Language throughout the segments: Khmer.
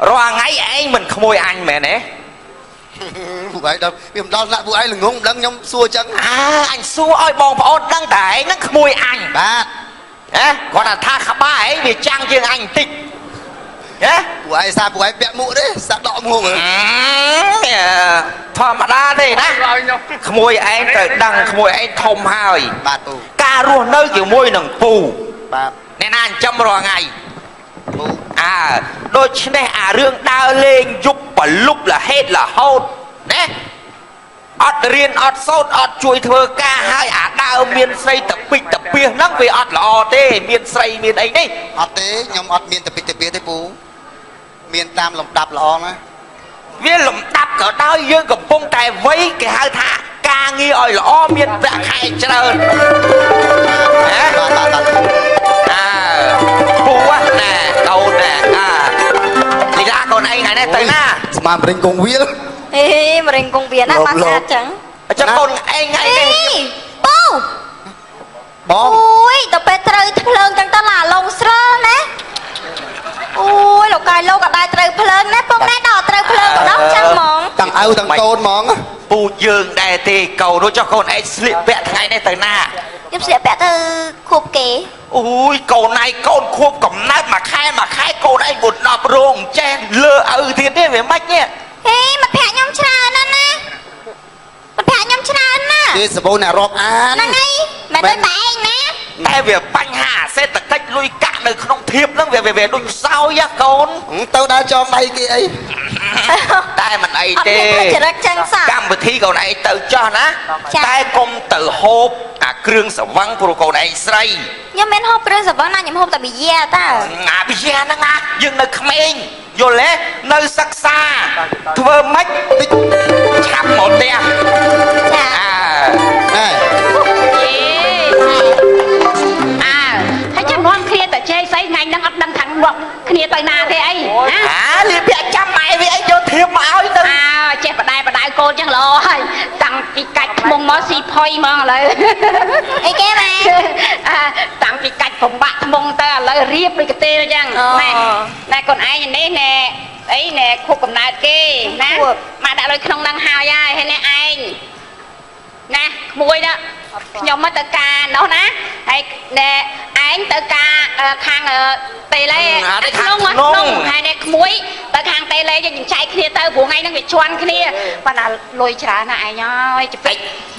rồi ngày anh mình khmôi anh mẹ nè vụ ấy đâu viêm đau lại vụ ấy là ngông đắng nhóm xua trắng anh xua ơi bong ôn đăng tải nó khmôi anh ba gọi là tha khắp ba ấy vì trang riêng anh tịch vụ ấy sao vụ ấy bẹ mũ đấy sao đọ mũ rồi thôi mà ra đây đó khmôi anh trời đăng khmôi anh thông hơi ba tù ca ruộng nơi kiểu môi nằng pù ba nên anh chăm rồi ngày đôi chân này rương đau lên giúp và lúc là hết là hôn nè ọt riêng ọt sốt ọt chui thơ ca hai đau miên xây tập bịch tập bia lắm vì ọt là ọt tê miên xây miên ấy đi ọt tế nhóm ọt miên tập bia thế bố miên tam lồng đạp là on á viên lồng đạp cỡ đau dương cầm bông tài vấy cái hai thả ca nghi ơi là o miên vạ khai trơn bố á nè câu nè thì ra con anh này tới na mà mình cùng viết mình cùng viết á mà sát chẳng cho con anh này bố bố ui tập bé trời lơn chẳng ta là lông sơ nè ui lộc cài lâu cả đai trời lơn nè bông nè đỏ trời lơn của nó chẳng mong thằng âu thằng tôn mong bù dương đây thì cầu đó cho con anh slip vẹt ngày này tới na giúp sẽ vẽ từ khúc kế ui cầu này con khúc cầm nát mà khai cầu này một nọp rồng chen lơ thiên thế về mách nhé mà phẹ nhóm trà nè mà phẹ nhóm trà nè cái sờ bố nè rộp án nè ngay mẹ tôi tại anh nè tại vì bánh hà sẽ tập cách lui cạn được không thiệp lắm về đôi sao giá con tao đã cho mày cái ấy tại mình ấy tê cam một thi cầu này tự cho ná tại công tự hộp krương sở văn của cầu này xây nhưng men hộp krương sở văn này nhưng hộp tại bị da ta bị da nó ngã nhưng nơi khmer vô lẽ nơi sắc xa thưa mách chắp một đêm thấy chắc non kia tại chơi xây ngày đang ấp đang thẳng ngọc kia tại nào thế ấy liền bị chăm mày với anh cho thiệp máu tư chết bà đại cô chẳng lo tặng cái cách mông mó xì phôi mong lại ấy cái mà tặng cái cách phòng bạc mông ta lại riêng đi cái tê chăng này còn ai nhìn đấy nè ấy nè khu cầm nạt kê nè mà đã nói không đang hào ai hay nè anh nè mùi đó nhóm mới tờ ca đó ná hay nè anh tờ ca khang tê lấy nông hay nè muối tờ khang tê lấy cho những chạy kia tờ buồn ngay nó bị choan kia và là lôi trả lại nhoi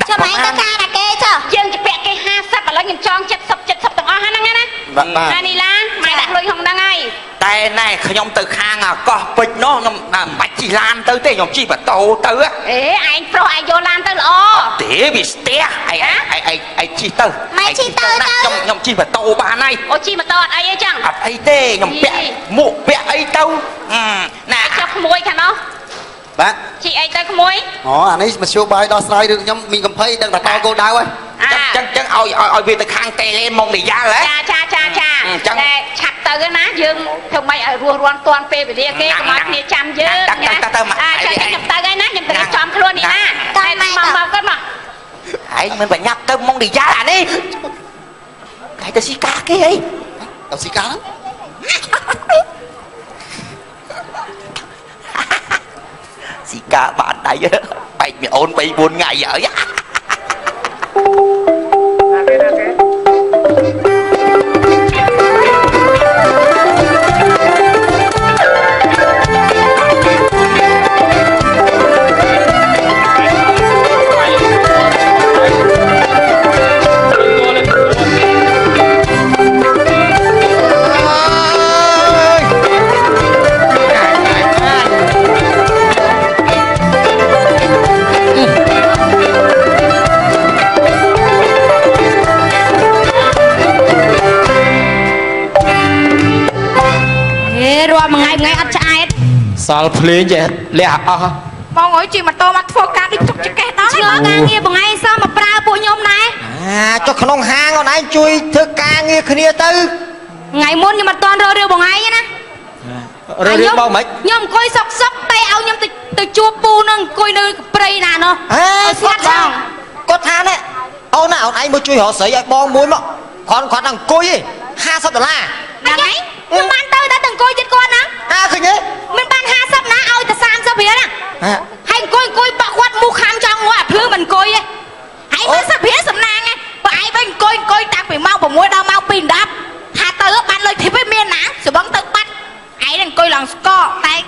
cho mấy tờ ca là kê cho dân chụp bẹ cái ha sắp và lấy những tròn chất sập từng o ha năng nghe nè này đi lan mày đặt lôi không đang ngay tại này nhóm từ khang có bịch nó bạch chỉ lan tới thế nhóm chi và tàu tới ế anh pro anh vô lan tới lo để bị té ai chi tới mày chi tới đâu nhóm chi và tàu bà này ô chi mà to ai ấy chăng ai tê nhóm bẹ mụ bẹ ấy đâu nè cho môi thằng nó bạn chị ấy tới môi anh ấy mà show bài đó slide được nhóm mình cầm thấy đang là to cô đau ấy chẳng ôi vì từ khang tê lên mong để ra đấy cha chặt tới cái ná dương thường mày ở ruộng toàn phê về đây kia mà kia chăm chứ nha cho cái nhập tới cái ná nhập tới cái chom luôn đi na cái màu cái mà ấy mình phải nhập tới mong để ra là đi cái tao xí cá cái ấy tao xí cá lắm xí cá bạn đấy bày mẹ ôn bày 4 ngày vậy Sao phê vậy lẹ Bọn ơi chị mà tôi mà phô ca đi chụp cho kẹt đó chưa ca nghe bằng ai sao mà pra bộ nhôm này cho khăn hang con anh chui thưa ca nghe kia tư ngày muốn nhưng mà toàn rơ rêu bằng ai nè rơ rêu bao mấy nhôm coi sọc tay áo nhôm từ chua pu nâng coi nơi prey nè nó có than đấy ông nào anh mới chui họ sấy bong muối mà còn thằng côi $50 anh ấy nhưng bạn tôi đã từng coi trên con á khơi nhé mình bán hay coi bạc quạt mua khăn cho ngoại phứ mình coi ấy hãy mới sắp hết sầm nang ấy bà ai bên coi đang bị mau vào môi đau mau pin đáp hà tớ bạn lời thì với miền nã rồi bắn tự bắt ấy đừng coi lòng co tay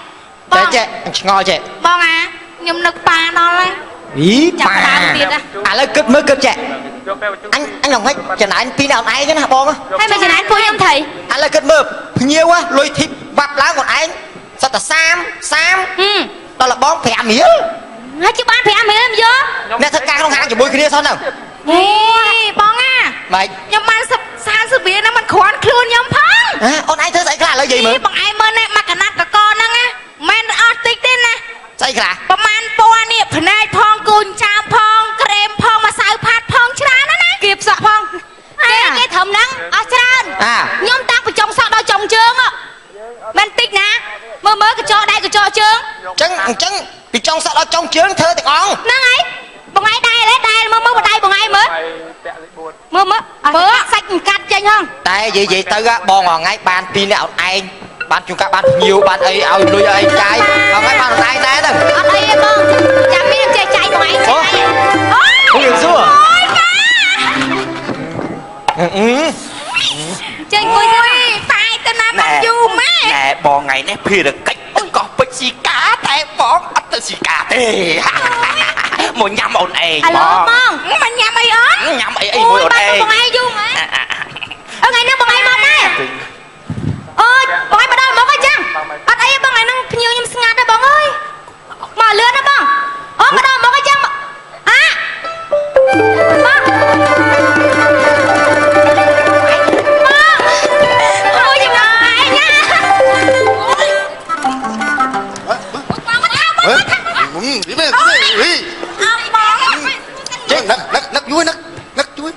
Chị ngồi chị Bông à nhầm nực bà nó lên ý Chẳng bà làm việc à lấy cứt mới cứt chị anh lòng hết chờ nãy anh pin nào ai cái nào bông á Hay mà chị nói vui không thầy anh lấy cứt mơ nhiều quá lôi thịt vặt lá còn anh sao ta sam đó là bón phèm mía Hãy chứ bán phải ăn mì em vô nè thật ca không hàng chỉ bôi cái sao nào Ê bông à mày Nhưng mà sao sự việc nó mình khoan khuôn nhóm phong ôn anh thế dạy cái là gì mà Bằng ai mơ nè mà cả nát cả con nè Men artic đến nè ស្អីខ្លះ ប្រហែលពណ៌នេះផ្នែកផងគូនចាមផងក្រែមផងម្សៅផាត់ផងច្រើនណាស់ណាគៀបសក់ផងគេធំហ្នឹងអស់ច្រើនខ្ញុំតាំងបញ្ចុងសក់ដល់ចុងជើងមិនតិចណាមើលកញ្ចក់ដៃកញ្ចក់ជើងអញ្ចឹងពីចុងសក់ដល់ចុងជើងធ្វើទាំងអង្គ ហ្នឹងហើយបងឯងដែរមើលដៃបងឯងមើលសាច់កាត់ចេញហង តែនិយាយទៅបងថ្ងៃបាន2នាក់អត់ឯងបានជួនកាលបានភ្ញៀវបានអីឲ្យលុយឲ្យចាយថ្ងៃបានអត់ឯងដែរទៅ អត់អីទេបងចាំមានចេះចាយបងឯងចាយអូយសួរចេញគួយតាយទៅណាបានយូរម៉ែ ណែបងថ្ងៃនេះភារកិច្ចទៅកោះពេជ្រស៊ីកាតែបងអត់ទៅស៊ីកាទេមកញ៉ាំអូនឯង ឥឡូវបងមិនញ៉ាំអីអត់ ញ៉ាំអីមួយអូនឯង បងឯងយូរម៉ែថ្ងៃនេះបងឯងមកម៉ែអូយបងឯងមកដល់មកអញ្ចឹងអត់អីបងឯងនឹងភ្ញៀវខ្ញុំស្ងាត់ទេបងអើយមកលឿនណាបងអូមកដល់មកអញ្ចឹងបងអូយយ៉ាងណាណាចេះនឹកជួយនឹកជួយ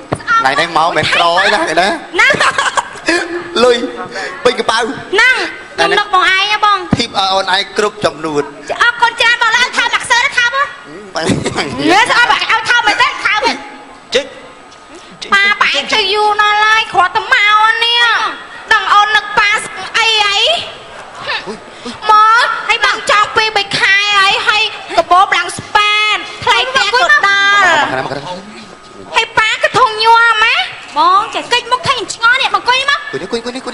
ណៃនេះមកមិនក្រអីណាណា ណា លុយពេញកប៉ៅ ណាខ្ញុំនឹកបងឯងបង ធីបអូនឯងគ្រប់ចំនួន អរគុណច្រើនបងឡើងថើដាក់សើថាបងនេះស្អប់ឲ្យថើមិនទេថើវិញ ជិះ ប៉ាប៉ែទៅយូរណាស់ឡើយគ្រាន់តែមកនេះដឹងអូននឹកប៉ាអីមកឲ្យបងចង់ពី3ខែហើយកបោបឡើងស្ប៉ានថ្លៃផ្ទះក៏ដល់ហើយប៉ាក៏ធំញ័រម៉ែបងចេះកិច្ចមុខថៃឆ្ងល់នេះមកគួយមក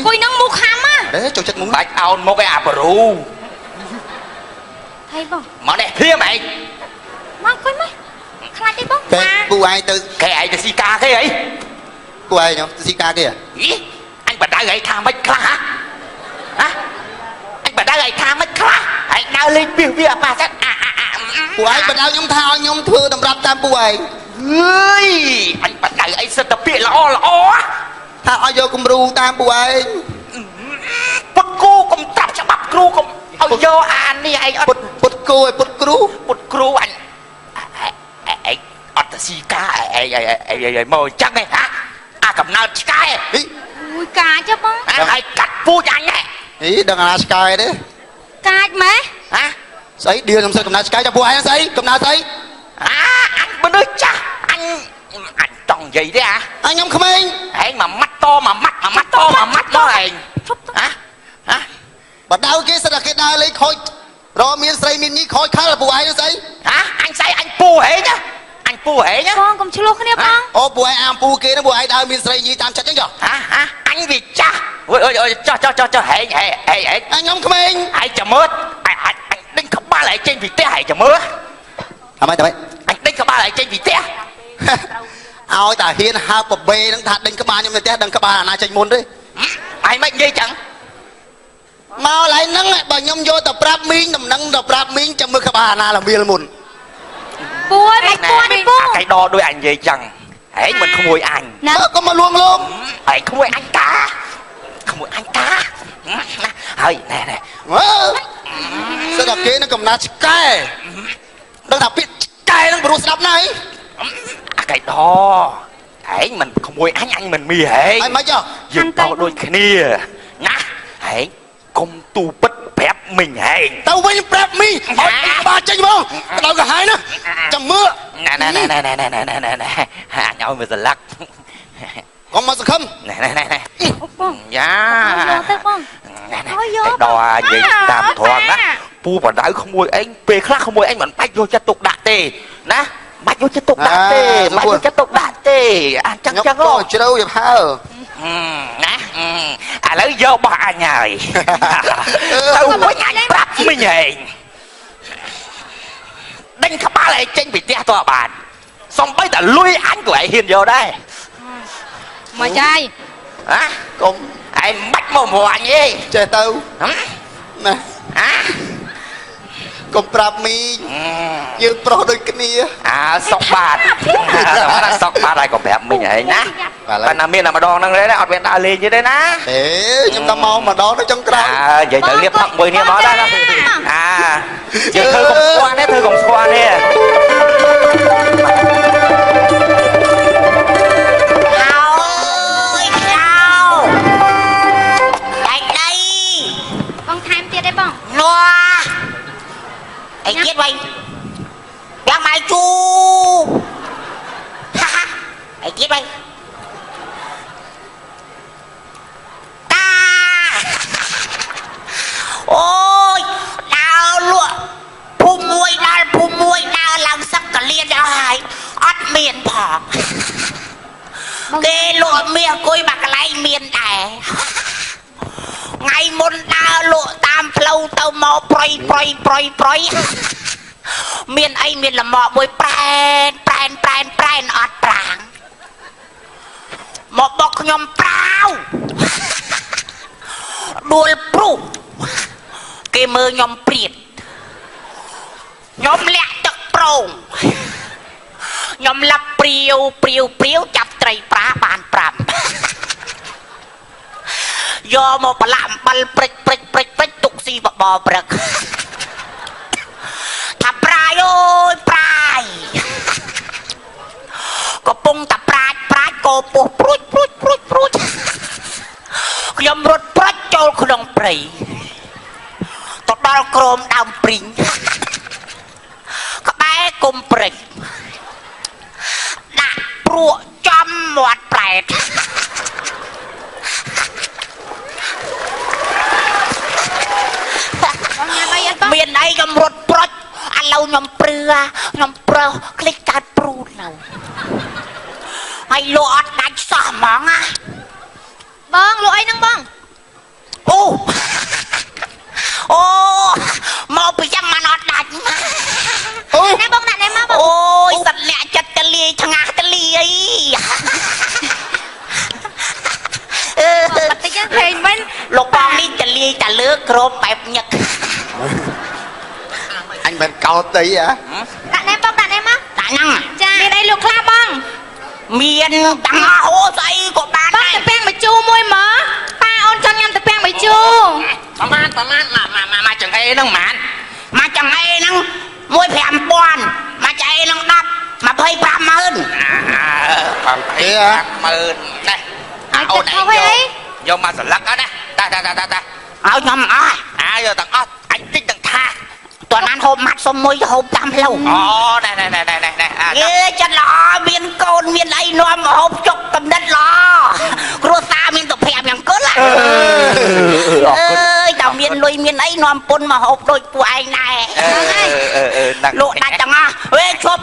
គួយនឹងមុខខាំហ៎ đấyចូលចិត្តមុខ បាច់អោនមកឯអាប្រូ ហើយបង មកនេះព្រាមឯង មកគួយមកខ្លាចទេបង តែពូឯងទៅ គេឯងទៅស៊ីកាគេអី ពូឯងទៅស៊ីការគេ យីអញបដៅឯងថាមិនខ្លះហ៎អញបដៅឯងថាមិនខ្លះឯងដើរលេងពីវាប៉ាសិន ពូឯងបដៅខ្ញុំថាឲ្យខ្ញុំធ្វើតម្រាប់តាមពូឯង អើយអញបដៅឯងសិតតែពាក្យល្អថាឲ្យយកគំរូតាមពូឯង ពុតគូកុំត្រាប់ច្បាប់គ្រូកុំឲ្យយកអានេះឯងអត់ ពុតគូឲ្យពុតគ្រូ ពុតគ្រូអញឯងអត់ទៅស៊ីកាឯងមកអញ្ចឹងឯងអាកំណើតឆ្កែ មួយកាចបង ហើយកាត់ពូជអញហ៎ អីដឹងអាឆ្កែទេ កាចម៉ែ ស្អីឌៀខ្ញុំសិនកំណើតឆ្កែចាំពូឯងស្អីកំណើតស្អី អញមនុស្សចាស់អញចង់និយាយទេខ្ញុំក្មេង ឯងមួយម៉ាត់តមួយម៉ាត់មកឯងបដៅគេសិនតែគេដើរលេងខូចរមានស្រីមានញីខូចខលពូឯងស្អី អញស្អីអញពូហេងអញពូហេង បងកុំឆ្លោះគ្នាបង អូពូឯងអាមពូគេហ្នឹងពូឯងដើរមានស្រីញីតាមចិត្តចឹងចុះ អញវាចាស់អើយចុះហេងខ្ញុំក្មេង ឯងចាំមើលអញដេញក្បាលឯងចេញពីផ្ទះឯងចាំមើល អ្មេចអញដេញក្បាលឯងចេញពីផ្ទះ ឲ្យតាហ៊ានហើបបេហ្នឹងថាដេញក្បាលខ្ញុំនៅផ្ទះដឹងក្បាលអាណាចេញមុនទេ ឯងមិននិយាយចឹង មកឡៃហ្នឹងបើខ្ញុំយកទៅប្រាប់មីងដំណឹងទៅប្រាប់មីងចាំមើលក្បាលអាណាល្មៀលមុន ពូអើយបាច់ពូនេះពូ កៃដដោយអញនិយាយចឹងហេងមិនក្មួយអញ កុំមកលួងលោម ឯងក្មួយអញតាហើយណែ សិនតែគេនឹងកំណត់ឆ្កែដឹងថាពាក្យឆ្កែនឹងព្រោះស្ដាប់ណាស់ អាកៃដឯងមិនក្មួយអញមិនមានហេង ហើយមិនចុះ យើងតោដូចគ្នាណាហេងកុំទូពិតប្រាប់មីងហេង ទៅវិញប្រាប់មីងឲ្យក្បាលចេញមកក្តៅកាហាយណាចាំមើល ណែអញឲ្យមើលស្លាក់ កុំមកសង្ឃឹម ណែយ៉ា យកទៅបង ដកនិយាយតាមត្រង់ណា ពូបដៅក្មួយអញពេលខ្លះក្មួយអញមិនបាច់យកចិត្តទុកដាក់ទេណាបាច់យកចិត្តទុកដាក់ទេបាច់យកចិត្តទុកដាក់ទេអាចឹងចឹងហ៎ជ្រៅយប់ហើណាឥឡូវយករបស់អញហើយទៅវិញអញប្រាប់មិញឯងដេញក្បាលឯងចេញពីផ្ទះតើបានសំបីតែលុយអញក៏ឯងហ៊ានយកដែរមកចាយហ៎កុំឯងមិនមកមកអញទេចេះទៅណាកុំប្រាប់មីយើងប្រុសដូចគ្នាសុកបាទសុកបាទហើយកុំប្រាប់មីឯងណាប៉ុន្តែមានតែម្ដងហ្នឹងទេអត់មានដើរលេងទេណាខ្ញុំក៏មកម្ដងទៅចុងក្រោយនិយាយទៅលៀបផឹកមួយនេះមកដែរណាយើងធ្វើកុំស្គាល់ទេធ្វើកុំស្គាល់ទេไอ้เจี๊ยบไปยังไม่จูฮ่าฮ่าไอ้เจี๊ยบไปตาโอ้ยดาวลวกผู้มวยดาวหลังสักกะเลียนได้อัดเมียนผอกเกลวเมียกุยบักไลเมียนแต่ไงมุนดาวลวตามเพลาเตาหมอปล่อยเมียนไอเมียนละหมอบวยแปรนอดปรางหมอบอกยมเปล่าดูลปลุกเกมือยมเปรียดยมแหลกจักโปร่งยมลับเปรียวจับไตรปลาบานปรำยอมปลามบัลปริกตุกซีบอบปรึกถ้าปลายโอ้ยปลายก็ปุงถ้าปลายโกปูปรุดยมรถปรัดโจลขนมปรีตดดอลโครมดำปริงก็แบกมปริกดักปลุกจอมหมวดแปลกเมียนไอ้ยมรถปรัดอันเรายมเปลือยมเปลือคลิกการปรูดเราไอ้โลดดันสมองอ่ะบ้องโลไอ้นั่งบ้องโอ้มอไปยังมันอดดันมานั่งบ้องนั่งมาบ้องโอ้ยสัตว์แหล่จัดตะลีชะงาตะลีปัจจัยเพลงมันลูกบอลนี่จะลีจะเลือกโครบแบบเนี้ยanh bên cầu tí à đặt em bông đặt em á đặt năng cha miền đây lục la bông miền đằng hố dây của bạn này tập beng bị chu môi mở pa ôn chân em tập beng bị chuประมาณมาจังไอ้น้องหมันมาจังไอ้น้องมวยแผ่นบอลมาจังไอ้น้องดับมาเพย์ปรามมื่นความเพย์มื่นได้เอาไหนโยมมาสลักเอานะได้เอายอมอ้อยโยมตังอ้อไอ้ติ๊กตังท่าตอนนั้นโฮมมัดสมมวยโฮมตามเราได้เย้จะหล่อเมียนโกนเมียนไอ้นวมโฮมจกกำนัดหล่อครัวตาเมียนตัวแผ่อย่างก็ล่ะแต่เมียนลุยเมียนไอ้นวมปนมาโฮมโดยตัวไอ้นายลูกนายจังอ่ะเว้ยชบ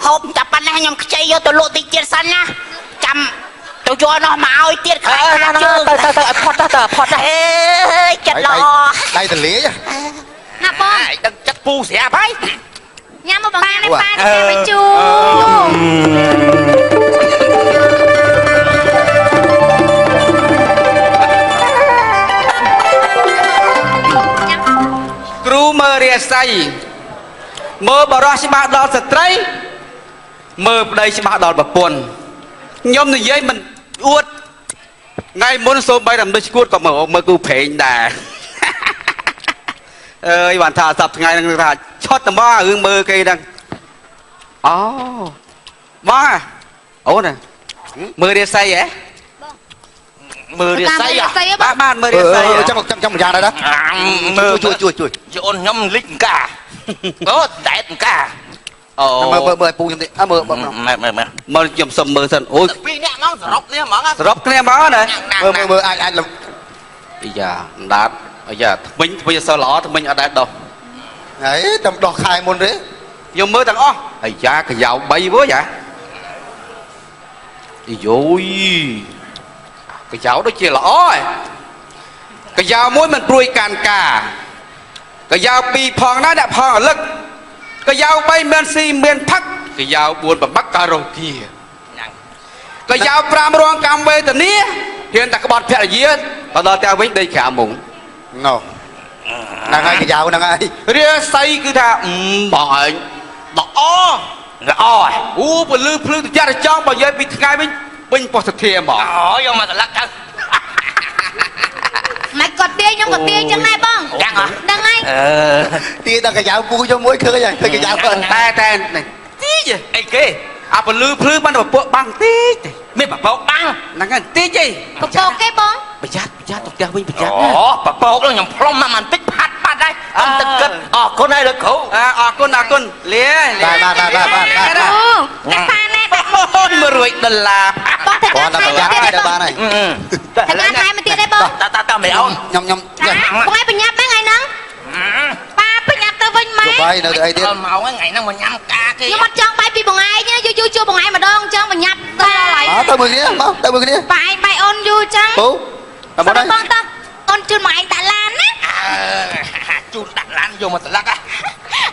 โฮมจับปันให้ยมใจโยตัวลูกติเจียสันนะจำตัวโยนมาเอาเตี้ยขาจืดพอดจัดหล่อđây từ lía chứ nè bông đừng chắc pu xẻ phải nhắm một bằng này paไปจูครูเมเรียไซเมื่อบรอชิบะดอลสตรีเมื่อได้ชิบะดอลแบบปนยมในยัยมันอวดไงมุนโซใบดำด้วยกูดก็เมื่อกูเพลงด่าวันท่าสับไงนั่งท่าช็อตแต่ว่ามือกี่ดังว่าโอ้น่ะมือเดียไซเหรอมือเดียไซอ่ะบ้านมือเดียไซtrong một nhà đây đó chui chôn nhom lít cả đẹp cả mơ pu trong đi mơ nhom sầm mơ sần ôi vì nè món sập nè món sập nè món này mơ ai là bây giờ đát អាយ៉ាមិញធ្វើឲ្យសើល្អទៅមិញអត់ដែរដោះ ហើយតែដោះខែមុនទេ យកមើលទាំងអស់អាយ៉ាកាយោ3វើយ៉ាអីយោយកាយោដូចជាល្អឯងកាយោមួយមិនព្រួយកាន់ការកាយោ2ផងណាដាក់ផងរលឹកកាយោ3មានស៊ីមានផឹកកាយោ4ប្របាក់ការ៉ូគីកាយោ5រងកម្មវេទនាហ៊ានតែក្បត់ភរិយាទៅដល់ત્યાંវិញដេកក្រៅមុង ណូហ្នឹងហើយកញ្ចៅហ្នឹងហើយ រាសីគឺថាបងឯងល្អល្អអូពលឺភ្លឺត្រជាក់ត្រចង់បើនិយាយពីថ្ងៃវិញពេញប៉ុស្តិ៍ធាហ្មងអូយកមកស្លឹកទៅ មិនក៏ទាញខ្ញុំក៏ទាញចឹងដែរបងចឹងហ៎ដឹងហើយ ទាញតែកញ្ចៅពូចូលមួយឃើញហើយកញ្ចៅគាត់ តែទីអីគេអាពលឺភ្លឺបានពពួកបាំងតិចមានបបោកបាំងហ្នឹងហើយតិចឯង កពកគេបង ប្រយ័ត្នទៅផ្ទះវិញប្រយ័ត្ន អូបបោកខ្ញុំផ្លុំមកបន្តិចផាត់ដែរអត់ទឹកគិតអរគុណហើយលោកគ្រូ អរគុណលា បាទ អូតែប៉ាណែដាក់មក $100 បងទៅ គាត់តែប្រយ័ត្នហើយទៅបានហើយ តែការថែមទៀតទេបង តើមិនអូន ខ្ញុំ បងឲ្យបញ្ញាប់ហ្នឹងថ្ងៃហ្នឹងប៉ាបញ្ញាប់ទៅវិញម៉ែ ជប់ហើយនៅអីទៀត មកថ្ងៃហ្នឹងមកញ៉ាំកាគេ ខ្ញុំអត់ចង់បាយពីបងឯងយូរជួបបងឯងម្ដងចង់បញ្ញាប់ទៅឡើយ ទៅមួយគ្នាមកទៅមួយគ្នា បាយបាយអូនយូរចឹង ពូតែមកđây បងតើអូនជូនមកឯងដាក់ឡានណា ជូនដាក់ឡានយកមកស្លឹក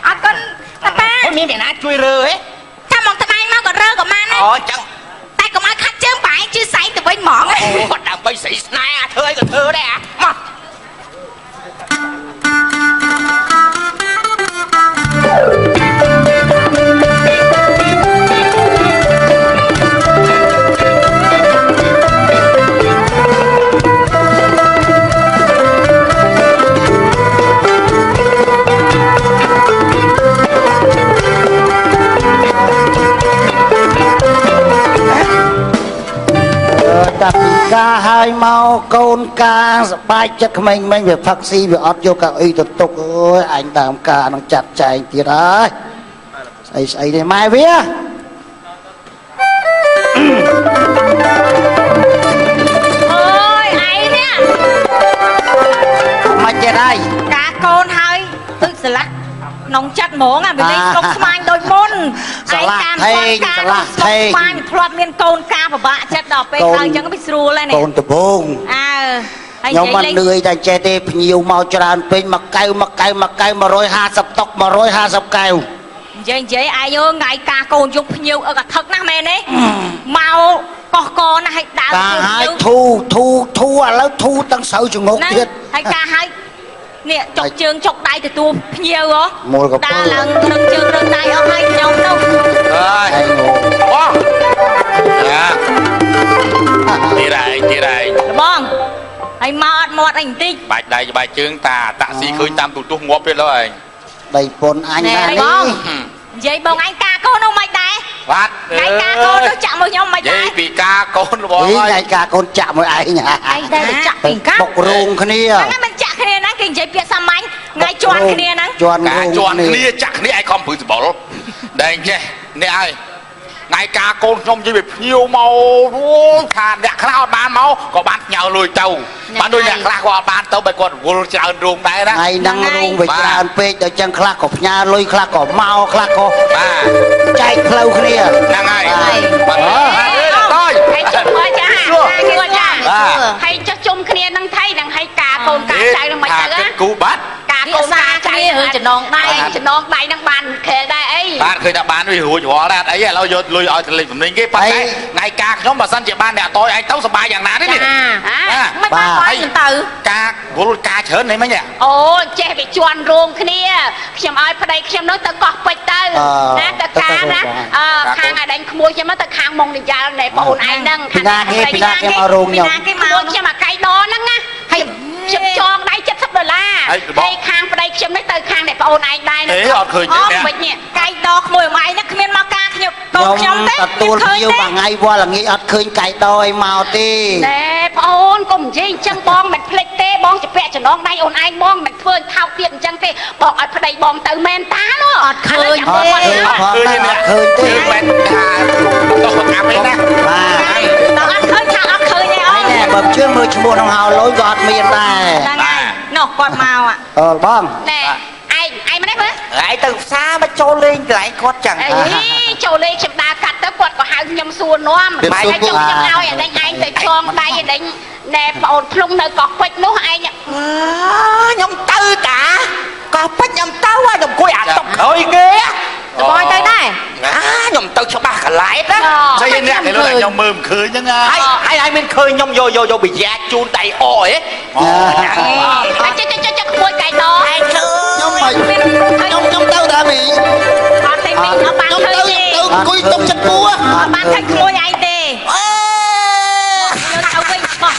អត់កូនតាប៉ា មានអ្នកណាជួយរើហ៎ ថាមកត្បាញមកក៏រើក៏បានដែរ អូចឹង តែកុំឲ្យខាត់ជើងបាយជឿសែងទៅវិញហ្មង អូដើម្បីស្រីស្នេហ៍ធ្វើអីក៏ធ្វើដែរមក តាពីការហើយមកកូនការសបាយចិត្តក្មេងៗវាផឹកស៊ីវាអត់យកកៅអីទៅទុកអើយអញដើមការនឹងចាត់ចែងទៀតហើយស្អីទេម៉ែវាអូយឯងនេះ មកទៀតហើយ ការកូនហើយទឹកស្លាក់ក្នុងចិត្តហ្មងអាវាលេងស្រុកស្មាញដូចមុន ឆ្លាស់ថេងឆ្លាស់ថេង ស្មាញធ្លាប់មានកូនការពិបាកចិត្តដល់ពេលហើយអញ្ចឹងវាស្រួលហើយនេះ កូនដបង អើហើយ ខ្ញុំមិន លេង លឿយតែចេះទេភ្ញៀវមកច្រើនពេញមកកៅ150តុក150កែវ និយាយឯងថ្ងៃការកូនយកភ្ញៀវអឹកអថឹកណាស់មែនទេមកកោះកណាស់ឲ្យដើរ ការហើយធូឥឡូវធូទាំងស្រូវចងុកទៀត ហើយការហើយនេះចុកជើងចុកដៃទទួលភ្ញៀវហ៎ មូលកពើ ដើរឡើងរឹងជើងរឹងដៃអស់ហើយខ្ញុំនោះ អើយ ឯង បងយ៉ាទីរ៉ៃ បងហើយមកអត់មាត់អីបន្តិច បាច់ដៃបាច់ជើងតាតាក់ស៊ីឃើញតាមទូទស្សន៍ងាប់ទៀតលើឯង ដីពុនអញណា ប នេះ ងនិយាយបងអញការកូននោះមិនដែរ បាទ ថ្ងៃការកូននោះចាក់មួយខ្ញុំមិន និយា ដែរ យពីការកូនរបស់ នេះ ហើយ ថ្ងៃការកូនចាក់មួយឯង ឯងដែរទៅចាក់ពីកា បុករោងគ្នា ហ្នឹងមិនចាក់គ្នាហ្នឹងគេនិយាយពាក្យសាមញ្ញថ្ងៃជន់គ្នាហ្នឹង ជន់ ការ រោង ជន់គ្នាចាក់គ្នាឯងខំព្រឺសបល់ដែលអញ្ចេះនេះហើយថ្ងៃការកូនខ្ញុំនិយាយពីភ្ញៀវមកថាអ្នកខ្លះអត់បានមកក៏បានផ្ញើលុយទៅបានដូចអ្នកខ្លះក៏អត់បានទៅបើគាត់រវល់ច្រើនរោងដែរណា ថ្ងៃហ្នឹងរោងវាច្រើនពេកដល់ចឹងខ្លះក៏ផ្ញើលុយខ្លះក៏មកខ្លះក៏ បាទ ចែកផ្លូវគ្នា ហ្នឹងហើយបាទតើ ហើយជុំមើលចាគេចាហើយចុះជុំគ្នានឹងថៃនឹងហើយការកូនការចៅនឹងមិនទៅណា គូបាត់ ការកូនការចៅរឿងចំណងដៃនឹងបានខែដែរអី បាទឃើញថាបានវារួចរាល់ដែរអីឥឡូវយកលុយឲ្យទៅលេខទំនិញគេប៉ុន្តែថ្ងៃការខ្ញុំបើសិនជាបានអ្នកតយឯងទៅសប្បាយយ៉ាងណាទេនេះ មិនបានបាយមិនទៅ ការវល់ការច្រើននេះមិញ អូចេះវាជន់រោងគ្នាខ្ញុំឲ្យប្តីខ្ញុំនោះទៅកោះពេជ្រទៅណាទៅការណាខាងអាដេញក្មួយខ្ញុំទៅខាងមុងនិយាលនៃបងអូនឯងហ្នឹង ពីណាគេមករោងខ្ញុំ គេមកខ្ញុំអាកៃដហ្នឹងណាហើយខ្ញុំចងដៃ$70ហើយខាងប្តីខ្ញុំនេះទៅខាងអ្នកបងអូនឯងដែរ អេអត់ឃើញទេ វិញនេះ កៃដក្មួយមួយឯងគ្មានមកការខ្ញុំ ខ្ញុំទទួលភ្ញៀវមួយថ្ងៃវល់ល្ងាចអត់ឃើញកាយដឲ្យមកទេ ណែបងអូនកុំនិយាយអញ្ចឹងបងមិនភ្លេចទេបងជាពាក់ចំណងដៃអូនឯងបងមិនធ្វើថោកទៀតអញ្ចឹងទេបងអត់ប្តីបងទៅមែនតានោះអត់ឃើញទេ អត់ឃើញផងអត់ឃើញទេ មែនការទៅអាប់ឯណា បាទ ដល់អត់ឃើញថាអត់ឃើញទេអូន ណែបើជឿមើលឈ្មោះក្នុងហៅលុយក៏អត់មានដែរ ហ្នឹងហើយណូ នោះគាត់មក បង ណែឯងមកនេះមើល ឯងទៅផ្សារមកចូលលេងកន្លែងគាត់ចឹង អីចូលលេងខ្ញុំដើរកាត់ទៅគាត់ក៏ហៅខ្ញុំសួរនាំហើយខ្ញុំឲ្យអាដេញឯងទៅចងដៃអាដេញណែប្អូនភ្លុងនៅកោះពេជ្រនោះឯងខ្ញុំទៅតាកោះពេជ្រខ្ញុំទៅខ្ញុំអង្គុយអាតុកក្រោយគេ សបយទៅដែរ ខ្ញុំទៅច្បាស់កន្លែងណា ស្អីអ្នកគេលើខ្ញុំមើលមិនឃើញហ្នឹងហើយមានឃើញខ្ញុំយកបញ្ញាជូនដៃអអហ៎ ចេះក្មួយកៃដឯងធ្វើ ខ្ញុំទៅតាមី អត់តែមីអត់បានឃើញទេ ទៅអង្គុយទុកចិត្តពូ អត់បានឃើញក្មួយឯងទេយកទៅវិញបោះ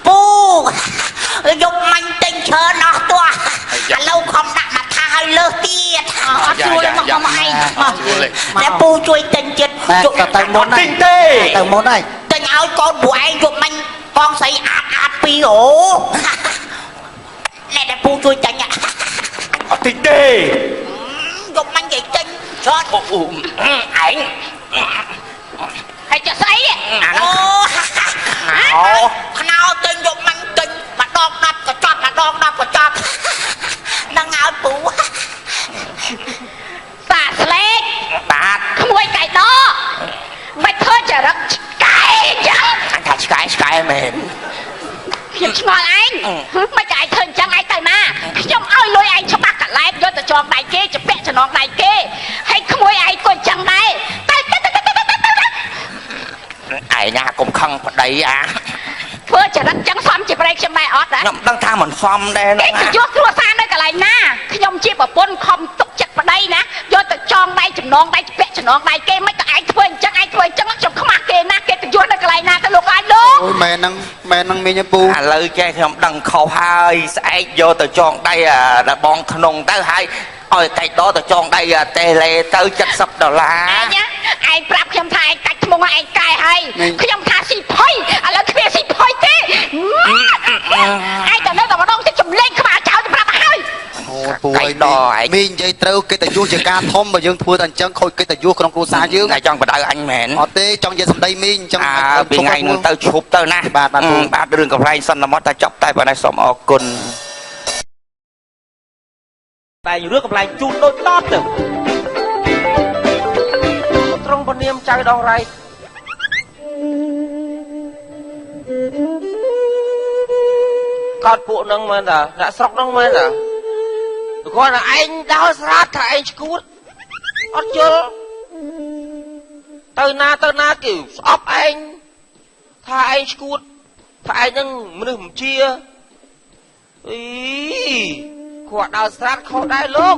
ពូយកមាញ់ទិញច្រើនអស់ទាស់ឥឡូវខំដាក់មកថាឲ្យលើសទៀត អត់ជួយមកឯង តែពូជួយទិញចិត្ត ទៅមុន ទិញទេ ទៅមុនហើយ ទិញឲ្យកូនពួកឯងយកមាញ់បងស្រីអាតពីរអូណែតែពូជួយទិញអត់ទិញទេយកមាញ់គេទិញច្រើនអូឯង ហើយចាស្អីអូខ្នោទិញយកមាញ់ទិញម្ដង10ក៏ចប់ម្ដង10ក៏ចប់នឹងឲ្យពូ សាស្លេក បាទ ក្មួយកៃដមិនធ្វើចរិតឆ្កែចឹង អញថាឆ្កែមែន ខ្ញុំឆ្ងល់ឯងមិនតែឯងធ្វើអញ្ចឹងឯងទៅណាខ្ញុំឲ្យលុយឯងច្បាស់កលែបយកទៅចងដៃគេជពាក់ចំណងដៃគេហើយក្មួយឯងក៏អញ្ចឹងដែរទៅ ឯងណាកុំខឹងប្តីអា ធ្វើចរិតចឹងសំជាប្រេកខ្ញុំដែរអត់ ខ្ញុំដឹងថាមិនសមដែរ គេទៅយកគ្រួសារនៅកន្លែងណាខ្ញុំជាប្រពន្ធខំទុកចិត្តប្តីណាយកទៅចងដៃចំណងដៃជពាក់ចំណងដៃគេមិនក៏ឯងធ្វើអញ្ចឹងខ្ញុំខ្មាស់គេណាគេទៅយកនៅកន្លែងណាទៅលោកឯងលោក អូយមែនហ្នឹងមីងពូ ឥឡូវចេះខ្ញុំដឹងខុសហើយស្អែកយកទៅចងដៃដល់បងក្នុងទៅហើយឲ្យកៃដទៅចងដៃតេលេទៅ$70ឯងប្រាប់ខ្ញុំថាឯងកាច់ធ្មងឯងកែហើយខ្ញុំថាស៊ីផុយឥឡូវគ្មានស៊ីផុយទេឯងទៅនៅតែម្ដងទៅចម្លែងក្បាលចោលទៅប្រាប់ហើយ អូពូអីមីងនិយាយត្រូវកិត្តិយសជាការធំបើយើងធ្វើតែអញ្ចឹងខូចកិត្តិយសក្នុងគ្រួសារយើងតែចង់បដៅអញមែនអត់ទេចង់និយាយសម្ដីមីងអញ្ចឹងពីថ្ងៃនោះទៅឈប់ទៅណាបាទរឿងកំ pl ែងសន្មតតែចប់តែប៉ុណ្ណេះសូមអរគុណតែរឿងកំ pl ែងជូនដូចតទៅត្រង់ពនាមចៅដងរៃកោតពួកនឹងមែនតាអ្នកស្រុកនឹងមែនតាគាត់ថាឯងដល់ស្រាតថាឯងឈួតអត់យល់ទៅណាគេស្អប់ឯងថាឯងឈួតថាឯងនឹងមនុស្សមិនជាអីគាត់ដល់ស្រាតខុសដែរលោក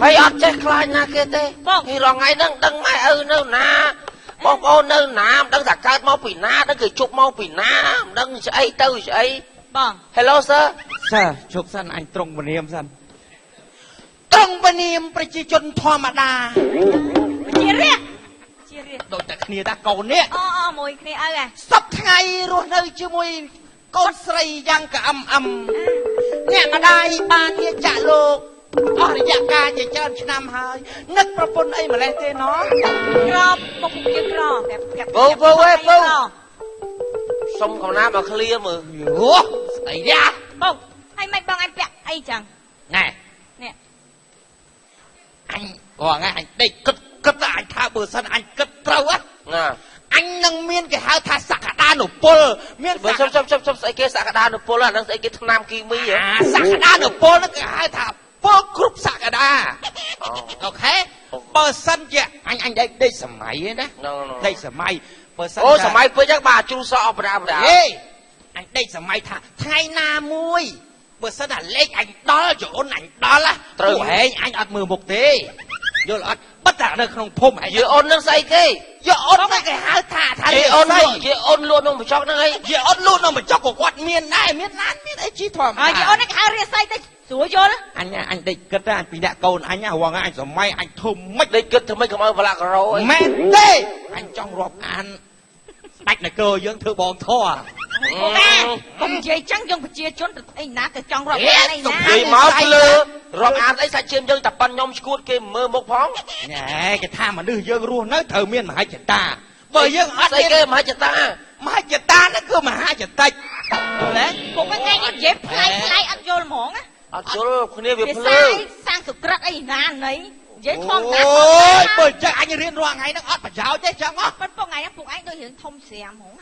ហើយអត់ចេះខ្លាចណាគេទេពីរងថ្ងៃហ្នឹងដឹងម៉ែឪនៅណាបងប្អូននៅណាមិនដឹងថាកើតមកពីណាដឹងគេជប់មកពីណាមិនដឹងស្អីទៅស្អីបង Hello sir ជប់សិនអញត្រង់ពនាមសិនត្រង់ពនាមប្រជាជនធម្មតាជារាដូចតែគ្នាតាកូននេះមួយគ្នាឪសពថ្ងៃរស់នៅជាមួយកូនស្រីយ៉ាងក្អឹមអ្នកម្ដាយបានជាចាក់លោកអស់រយៈកាលជាច្រើនឆ្នាំហើយនឹកប្រពន្ធអីម្លេះទេណោះក្របពុកជាក្រពូសុំកំណាមកឃ្លាមើលអូស្អីយ៉ាបងហើយមិនបងអញពាក់អីចឹងណែនេះអញគាត់អញដេកគិតតែអញថាបើសិនអញគិតត្រូវណាអញនឹងមានគេហៅថាសក្តានុពលមានបើសុំស្អីគេសក្តានុពលអានឹងស្អីគេថ្នាំគីមីសក្តានុពលហ្នឹងគេហៅថាពលគ្រប់សក្តាអូខេបើសិនជាអញដេកសម័យណាដេកសម័យបើសិនអូសម័យពេកហ្នឹងបាទជ្រុះសអបដាហេអញដេកសម័យថាថ្ងៃណាមួយបើសិនតែលេខអញដល់ចអូនអញដល់ត្រូវហែងអញអត់មើលមុខទេយល់អត់បិទតែនៅក្នុងភូមិយើអូននឹងស្អីគេយើអូនគេហៅថាយេអូនលួនក្នុងបញ្ចុកហ្នឹងអីយេអូនលួនក្នុងបញ្ចុកក៏គាត់មានដែរមានឡានមានអីជីធម្មតាយេអូនគេហៅរាសីទៅស្រួលយល់អញដេកគិតតែអញពីអ្នកកូនអញហងអញសម័យអញធំមិនដេកគិតធ្វើម៉េចកុំឲ្យវឡាក្រូអីមែនទេអញចង់រាប់អានស្ដេចនគរយើងធ្វើបងធေါ်កុំនិយាយចឹងយើងប្រជាជនទៅអីណាទៅចង់រាប់អានអីណានិយាយមកលើរាប់អានអីសាច់ជើងយើងតែប៉ុនខ្ញុំឈួតគេមើលមុខផងណែគេថាមនុស្សយើងរស់នៅត្រូវមានមហិច្ឆតាបើយើងអត់ស្អីគេមហិច្ឆតាហ្នឹងគឺមហាចតិច ពុកឯងនិយាយផ្លែអត់យល់ហ្មងណា អត់យល់គ្នាវាភ្លើ សាំងសុក្រិតអីណាណីនិយាយធំតា អូយបើចឹងអញរៀនរាល់ថ្ងៃហ្នឹងអត់ប្រយោជន៍ទេចឹងហ៎ ប៉ុន្តែពុកឯងពុកឯងដូចរឿងធំស្រាមហ្មង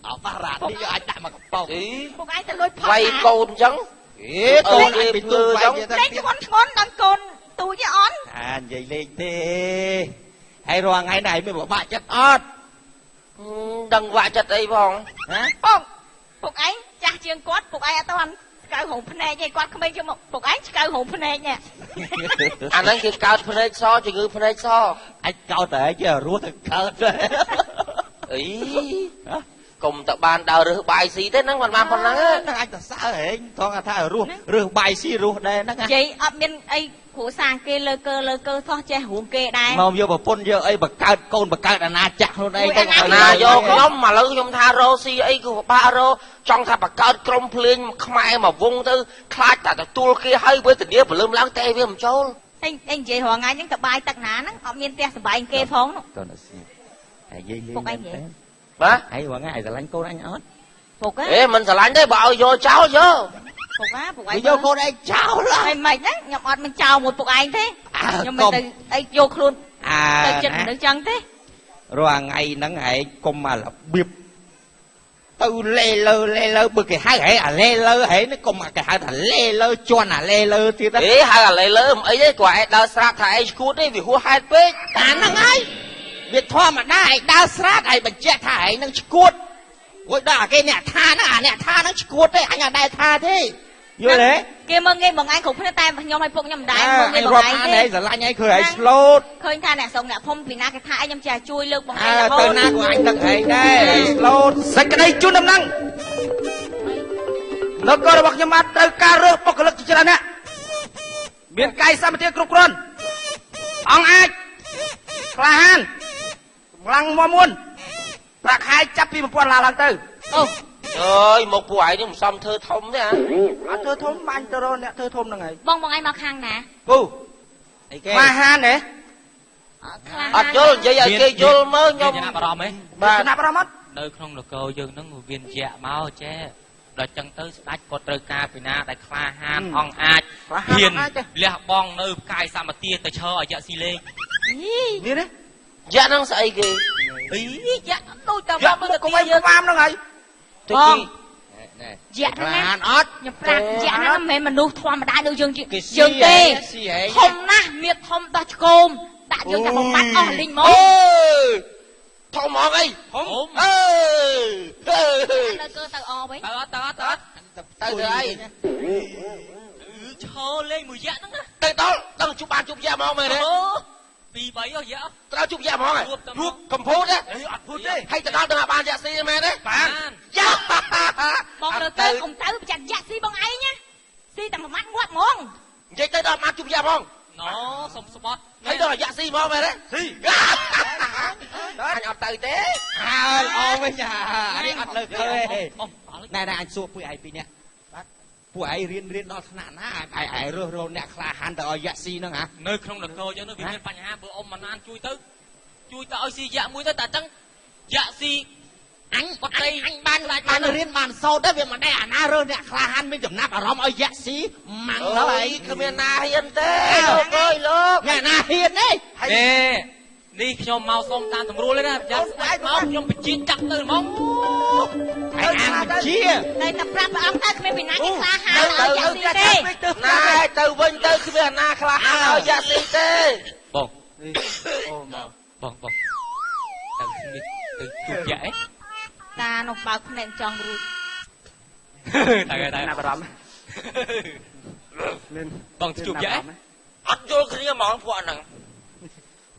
អបារ៉ានេះអាចដាក់មកកំប៉ុង ពុកឯងទៅលួចផុត វាយកូនអញ្ចឹង កូនឯងពីទូវាយទេ លេងធ្ងន់ដល់កូនទូចអន់ អានិយាយលេងទេហើយរាល់ថ្ងៃនេះឯងមានពិបាកចិត្តអត់ ដឹងវាក់ចិត្តអីផង ណា ពុកឯងចាស់ជាងគាត់ពុកឯងអត់ទាន់ស្កៅហងភ្នែកទេគាត់ក្មេងជាងពុកឯងស្កៅហងភ្នែកនេះ អាហ្នឹងគេកើតភ្នែកសជំងឺភ្នែកស អាចកោតតែជារស់ទៅកើតទេ អីកុំតបានដើររើសបាយស៊ីទេហ្នឹងមិនបានប៉ុណ្ណឹង ហ្នឹងអាចទៅសើហែងថងថារស់រើសបាយស៊ីរស់ដែរហ្នឹង និយាយអត់មានអីគ្រូសាគេលើកើថោះចេះរួមគេដែរ មកយកប្រពន្ធយកអីបង្កើតកូនបង្កើតអាណាចក្រខ្លួនឯងទៅ ណាយកខ្ញុំឥឡូវខ្ញុំថារោស៊ីអីក៏ពិបាករោចង់ថាបង្កើតក្រុមភ្លេងខ្មែរមកវងទៅខ្លាចតែទទួលគេហើយវេទនាព្រលឹមឡើងតែវាមិនចូល ឯងនិយាយរងថ្ងៃហ្នឹងតបាយទឹកណាហ្នឹងអត់មានផ្ទះសបាយគេផងនោះ តើស៊ីហើយយាយលេង ពុកឯងនិយាយ បាទ ហើយរងថ្ងៃស្រឡាញ់កូនអញអត់ ពុក អេមិនស្រឡាញ់ទេបើឲ្យយកចោលយក ពុកពុកឯង យកកូនឯងចោល ហើយមិនហ្នឹងខ្ញុំអត់មិនចោលមួយពុកឯងទេខ្ញុំមិនទៅអីយកខ្លួនទៅចិត្តមនុស្សចឹងទេ រាល់ថ្ងៃហ្នឹងឯងកុំមករបៀបទៅលេលើបើគេហៅហែអាលេលើហែនេះកុំគេហៅថាលេលើជន់អាលេលើទៀត អេហៅអាលេលើមិនអីទេគាត់ឯងដើរស្រាប់ថាឯងឈួតទេវាហួសហេតុពេក តាហ្នឹងហើយវាធម្មតាឯងដើរស្រាតឯងបញ្ជាក់ថាឯងនឹងឈួតអូយដល់អាគេអ្នកថាហ្នឹងអាអ្នកថាហ្នឹងឈួតទេអញអត់ដែរថាទេយល់ទេ គេមើងងាយបងឯងគ្រប់គ្នាតែខ្ញុំឲ្យពុកខ្ញុំមិនដែរមើងងាយបងឯង ទេស្រឡាញ់ឯងឃើញឯងស្លូត ឃើញថាអ្នកសងអ្នកភូមិពីណាគេថាឯងខ្ញុំចេះជួយលើកបងឯង ទៅណាក៏អញទឹកឯងដែរស្លូតសេចក្តីជូនដំណឹងនគររបស់ខ្ញុំបានត្រូវការរើសបុគ្គលិកជាច្រើនអ្នកមានកាយសម្បត្តិគ្រប់គ្រាន់អង្គអាចក្លាហានកម្លាំងមាំមួនប្រាក់ខែចាប់ពី 1000 ឡើងទៅ អូ អើយមកពួកឯងនេះមិនសមធ្វើធំទេហ៎ អត់ធ្វើធំបាញ់ទៅរកអ្នកធ្វើធំហ្នឹងហើយ បងឯងមកខាងណា ពូអីគេក្លាហានទេ អត់យល់និយាយឲ្យគេយល់មើលខ្ញុំ ចំណាប់អារម្មណ៍ហ៎ បាទចំណាប់អារម្មណ៍អត់ នៅក្នុងនគរយើងហ្នឹងវាញាក់មកចេះដល់ចឹងទៅស្ដេចគាត់ត្រូវការពីណាដែលក្លាហានអង្គអាចហ៊ានលះបង់នៅកាយសម្បទាទៅឈរឲ្យយ៉ាក់ស៊ីលេង នេះទេ យ៉ាក់ហ្នឹងស្អីគេ អី យ៉ាក់ដូចតែ យ៉ាក់មើលកុំឲ្យក្វាមហ្នឹងហើយ ទៅ បង ណែ យ៉ាក់ហ្នឹង ហា ណា នអត់ ខ្ញុំប្រាប់យ៉ាក់ហ្នឹងមិនមែនមនុស្សធម្មតាដូចយើង គេ យើងទេ ស៊ីហែង ធំណាស់មានធំដោះឆ្កូមដាក់យើងតែបំបត្តិអស់លីងមក អូធំហ្មងអីធំអើ នៅកើទៅអវិញ ទៅអត់ ទៅទៅអី ឈរលេងមួយយ៉ាក់ហ្នឹងណា ទៅដល់ដល់ជប់បានជប់យ៉ាក់ហ្មងមែនទេ អូពី3យ៉ាក់ ត្រូវជប់យ៉ាក់ហ្មងរួបកំពូតទេ អត់พูดទេ ហើយទៅដល់ដល់បានយ៉ាក់ស៊ីមែនទេ បាន យ៉ាក់ បងលើកើកុំទៅប្រចាំយ៉ាក់ស៊ីបងឯងណាស៊ីតែមួយម៉ាត់ងាត់ហ្មង និយាយទៅដល់បានជប់យ៉ាក់ហ្មង ណូសុំស្បត់ ហើយដល់យ៉ាក់ស៊ីហ្មងមែនទេស៊ីអញអត់ទៅទេ ហើយអងវិញអានេះអត់លើកទេ អូ ណែអញសួរពួកឯងពីរនាក់បាទពួកឯងរៀនដល់ថ្នាក់ណាឯងរើសរកអ្នកក្លាហានទៅឲ្យយ៉ាក់ស៊ីហ្នឹងហ៎ នៅក្នុងនគរយើងនោះវាមានបញ្ហាបើអ៊ំមិនណានជួយទៅឲ្យស៊ីយ៉ាក់មួយទៅតែចឹងយ៉ាក់ស៊ីអញបាត់ទៅអញបានរៀនបានសោតទៅវាមិនដែរអាណារើសអ្នកក្លាហានមានចំណាប់អារម្មណ៍ឲ្យយ៉ាក់ស៊ីម៉ាំងទៅឯង គ្មានណាហ៊ានទេលោកអើយលោក អ្នកណាហ៊ានទេ នេះខ្ញុំមកសុំតាមស្រួលទេណាប្រយ័ត្នស្ដេចមកខ្ញុំបញ្ជាចាក់ទៅហ្មង ឯងអានបញ្ជា តែតែប្រាប់ព្រះអង្គទៅគ្មានពីណាគេក្លាហានឲ្យយ៉ាក់ស៊ីទេ ណែទៅវិញទៅគ្មានណាខ្លះឲ្យយ៉ាក់ស៊ីទេ បងអូមកបងទៅនេះទៅជួបយ៉ាក់អី តានោះបើកភ្នែកចង់រួច តែណាបារម្ភបងជួបយ៉ាក់ អត់យល់គ្នាហ្មងពួកហ្នឹង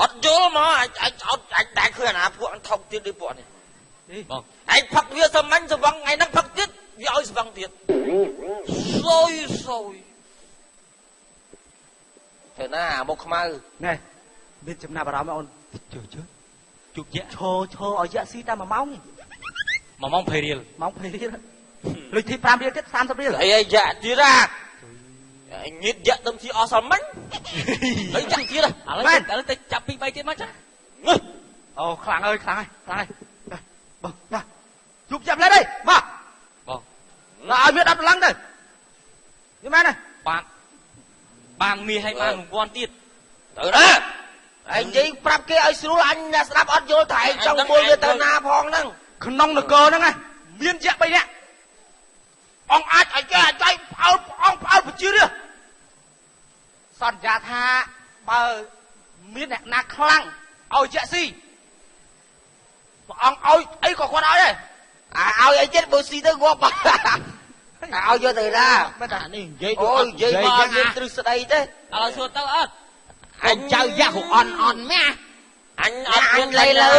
អត់យល់ហ្មងអាចតែឃើញអាពួកថោកទៀតដូចពួកនេះ បង ឯងផឹកវាសាមញ្ញស្វឹងថ្ងៃហ្នឹងផឹកទៀតវាឲ្យស្វឹងទៀតសូយទៅណាមកខ្មៅ ណែមានចំណាប់អារម្មណ៍អូនជើជួបយ៉ាក់ ឈរឲ្យយ៉ាក់ស៊ីតែ1ម៉ោង 1ម៉ោង20រៀល ម៉ោង20រៀលលុយទី5រៀលទៀត30រៀល អីយ៉ាក់ទៀតអាញៀតយ៉ាក់ទៅទីអស់សាមញ្ញហើយយ៉ាក់ទៀត ឥឡូវទៅចាប់2 3ទៀតមកចា អូខ្លាំងហើយបងណាជួបចាប់លេងទេមក បង ឲ្យមាន10ឡើងទៅនេះមែនទេបាងមីឲ្យបានរង្វាន់ទៀតទៅណាឯងនិយាយប្រាប់គេឲ្យស្រួលអញស្ដាប់អត់យល់តែឯងចង់មួយវាទៅណាផងហ្នឹងក្នុងនគរហ្នឹងមានយៈ3នាក់អង្គអាចឲ្យគេឲ្យផ្អើលអង្គផ្អើលប្រជារាស្ត្រសន្យាថាបើមានអ្នកណាខ្លាំងឲ្យយៈស៊ីព្រះអង្គឲ្យអីក៏គាត់ឲ្យដែរឲ្យអីទៀតបើស៊ីទៅគាត់ឲ្យយកទៅណាមិនថានេះនិយាយអូនិយាយមកមានទ្រឹស្ដីទេឥឡូវសួរទៅអត់អញចៅយ៉ាហូអន់ម៉ាអញអត់មានលេលើ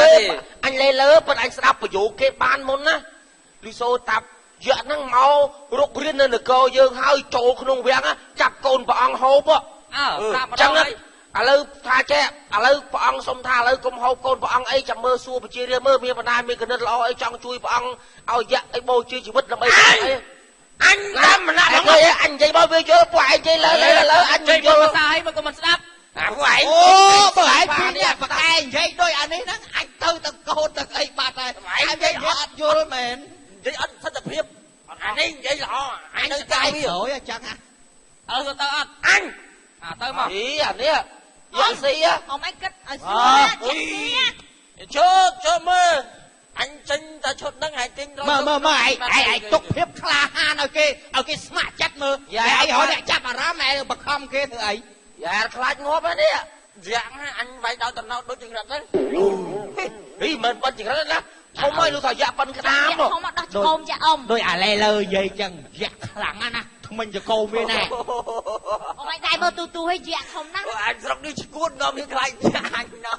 អញលេលើប៉ុន្តែអញស្ដាប់ប្រយោគគេបានមុនណាលឺសូតាប់យៈហ្នឹងមករុករៀននៅនគរយើងហើយចូលក្នុងវាំងចាប់កូនព្រះអង្គហូបប្រាប់មកដល់ឥឡូវថាចេះឥឡូវព្រះអង្គសុំថាឥឡូវកុំហូបកូនព្រះអង្គអីចាំមើលសួរប្រជារាស្ត្រមើលមានបណ្ដាមានគណិតល្អអីចង់ជួយព្រះអង្គឲ្យយៈអីបូជាជីវិតដើម្បីអីអញតាមម្នាក់ហ្នឹងអញនិយាយមកវាយល់ពួកឯងនិយាយលើអញនិយាយភាសាអីមកក៏មិនស្ដាប់ពួកឯងអូបើឯងពីនេះបកែនិយាយដូចអានេះហ្នឹងអញទៅកូនទៅអីបាត់ហើយឯងនិយាយអត់យល់មែននិយាយអត់សិទ្ធិភាពអានេះនិយាយល្អអញនៅតែវាអញ្ចឹងឥឡូវទៅអត់អញទៅមកអីអានេះយកស៊ីអមឯងគិតឲ្យស្រួលចូលមើលអញចេញតែឈុតហ្នឹងឯងទិញមើលឯងទុកភាពក្លាហានឲ្យគេស្ម័គ្រចិត្តមើលឯងរហូតអ្នកចាប់អារម្មណ៍ឯងបខំគេធ្វើអីយ៉ាខ្លាចងាប់ហ្នឹងនេះយ៉ាងអញវាយដល់តំណោតដូចចង្រិតហ្នឹងហីមិនប៉ុនចង្រិតណាធំហើយលោកថាយ៉ាប៉ុនក្តាមធំមកដោះឆ្កោមចាអ៊ំដូចអាលេលើនិយាយចឹងយ៉ាខ្លាំងណាស់ថ្មិញចកោវាណែអមឯងតែមើលទូឲ្យយ៉ាធំណាស់អញស្រុកនេះឈួតងំនេះខ្លាចអញណោ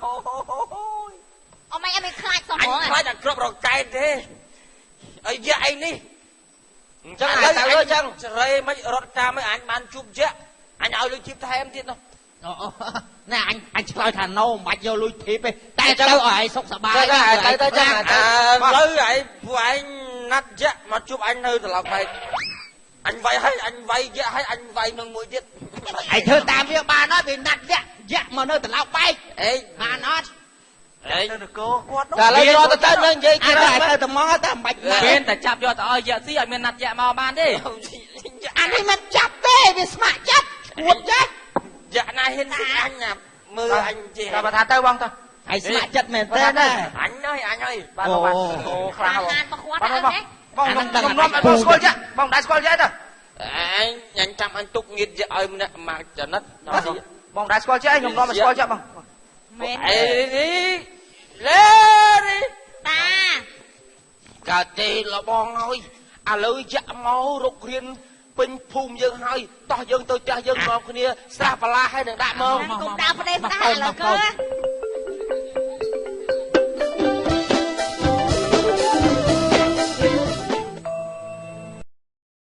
អមឯងអត់មានខ្លាចសោះអញខ្លាចតែគ្រប់រកែតទេអីយ៉ាអីនេះអញ្ចឹងតែអញ្ចឹងចរេមិនរត់តាមឲ្យអញបានជួបយ៉ាអញឲ្យលុយជីបថែមទៀតនោះណែអញឆ្លើយថាណូមិនបាច់យកលុយធីបទេតែទៅឲ្យឯងសុខសប្បាយទៅចឹងទៅលើឯងពួកឯងណាត់យ៉ាមកជួបអញនៅត្រឡប់បែកអញវាយឲ្យអញវាយយ៉ាឲ្យអញវាយនឹងមួយទៀតឯងធ្វើតាមវាបានអត់វាណាត់យ៉ាមកនៅត្រឡប់បែកអេបានអត់ទៅនគរគាត់នោះតែឡើយរត់ទៅនឹងនិយាយគេទៅមកតែមិនបាច់មានតែចាប់យកទៅឲ្យយ៉ាស៊ីឲ្យមានណាត់យ៉ាមកបានទេអានេះមិនចាប់ទេវាស្ម័គ្រចិត្តឈួតយ៉ាយ៉ាណាហ៊ានស៊ីអញមើលអញជិះតែបើថាទៅបងទៅឯងស្ម័គ្រចិត្តមែនទេណាអញហើយបានអូខ្លាំងណាស់មកគាត់អើទេបងខ្ញុំស្គាល់យ៉ាបងដែរស្គាល់យ៉ាទៅអញចាំអញទុកងៀតឲ្យម្នាក់មកចនិតបងដែរស្គាល់យ៉ាខ្ញុំនាំមកស្គាល់យ៉ាបងមែនអេលេតាកើតទេលបងហើយឥឡូវយ៉ាក់មករុករៀនពេញភូមិយើងហើយតោះយើងទៅផ្ទះយើងនាំគ្នាស្រះបន្លាហើយនឹងដាក់មកគុំដើរប្រទេសផ្ដាឥឡូវគឺ